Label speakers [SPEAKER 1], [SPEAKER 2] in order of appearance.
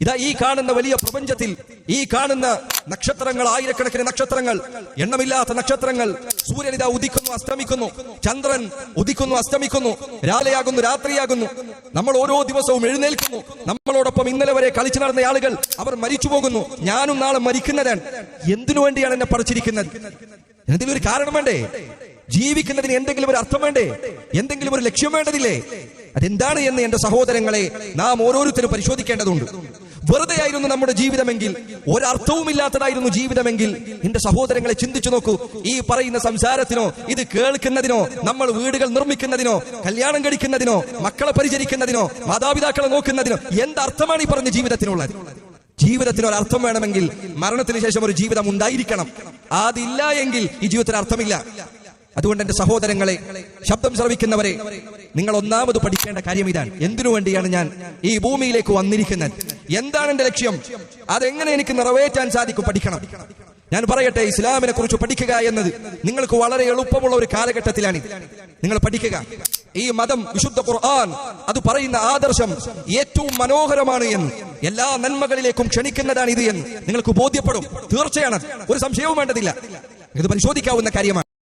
[SPEAKER 1] ഇതാ ഈ കാണുന്ന വലിയ പ്രപഞ്ചത്തിൽ ഈ കാണുന്ന നക്ഷത്രങ്ങൾ, ആയിരക്കണക്കിന് നക്ഷത്രങ്ങൾ, എണ്ണമില്ലാത്ത നക്ഷത്രങ്ങൾ, സൂര്യൻ ഇതാ ഉദിക്കുന്നു, അസ്തമിക്കുന്നു, ചന്ദ്രൻ ഉദിക്കുന്നു, അസ്തമിക്കുന്നു, രാവിലെയാകുന്നു, രാത്രിയാകുന്നു. നമ്മൾ ഓരോ ദിവസവും എഴുന്നേൽക്കുന്നു. നമ്മളോടൊപ്പം ഇന്നലെ വരെ കളിച്ചു നടന്ന ആളുകൾ അവർ മരിച്ചു പോകുന്നു. ഞാനും നാളെ മരിക്കുന്നതാണ്. എന്തിനു വേണ്ടിയാണ് എന്നെ പഠിച്ചിരിക്കുന്നത്? എന്തെങ്കിലും ഒരു കാരണം വേണ്ടേ? ജീവിക്കുന്നതിന് എന്തെങ്കിലും ഒരു അർത്ഥം വേണ്ടേ? എന്തെങ്കിലും ഒരു ലക്ഷ്യം വേണ്ടതില്ലേ? അതെന്താണ് എന്ന് എന്റെ സഹോദരങ്ങളെ നാം ഓരോരുത്തരും പരിശോധിക്കേണ്ടതുണ്ട്. വെറുതെ ആയിരുന്നു നമ്മുടെ ജീവിതമെങ്കിൽ, ഒരർത്ഥവുമില്ലാത്തതായിരുന്നു ജീവിതമെങ്കിൽ, എന്റെ സഹോദരങ്ങളെ ചിന്തിച്ചു നോക്കൂ. ഈ പറയുന്ന സംസാരത്തിനോ, ഇത് കേൾക്കുന്നതിനോ, നമ്മൾ വീടുകൾ നിർമ്മിക്കുന്നതിനോ, കല്യാണം കഴിക്കുന്നതിനോ, മക്കളെ പരിചരിക്കുന്നതിനോ, മാതാപിതാക്കളെ നോക്കുന്നതിനോ എന്തർത്ഥമാണ് ഈ പറഞ്ഞ ജീവിതത്തിനുള്ളത്? ജീവിതത്തിന് ഒരു അർത്ഥം വേണമെങ്കിൽ മരണത്തിന് ശേഷം ഒരു ജീവിതം ഉണ്ടായിരിക്കണം. അതില്ല എങ്കിൽ ഈ ജീവിതത്തിന് അർത്ഥമില്ല. അതുകൊണ്ട് എന്റെ സഹോദരങ്ങളെ, ശബ്ദം ശ്രവിക്കുന്നവരെ, നിങ്ങൾ ഒന്നാമത് പഠിക്കേണ്ട കാര്യം ഇതാണ്. എന്തിനു വേണ്ടിയാണ് ഞാൻ ഈ ഭൂമിയിലേക്ക് വന്നിരിക്കുന്നത്? എന്താണ് എന്റെ ലക്ഷ്യം? അതെങ്ങനെ എനിക്ക് നിറവേറ്റാൻ സാധിക്കും? പഠിക്കണം. ഞാൻ പറയട്ടെ, ഇസ്ലാമിനെ കുറിച്ച് പഠിക്കുക എന്നത് നിങ്ങൾക്ക് വളരെ എളുപ്പമുള്ള ഒരു കാലഘട്ടത്തിലാണ്. നിങ്ങൾ പഠിക്കുക. ഈ മതം, വിശുദ്ധ ഖുർആൻ അത് പറയുന്ന ആദർശം ഏറ്റവും മനോഹരമാണ് എന്ന്, എല്ലാ നന്മകളിലേക്കും ക്ഷണിക്കുന്നതാണ് ഇത് എന്ന് നിങ്ങൾക്ക് ബോധ്യപ്പെടും. തീർച്ചയാണ്, ഒരു സംശയവും വേണ്ടതില്ല. ഇത് പരിശോധിക്കാവുന്ന കാര്യമാണ്.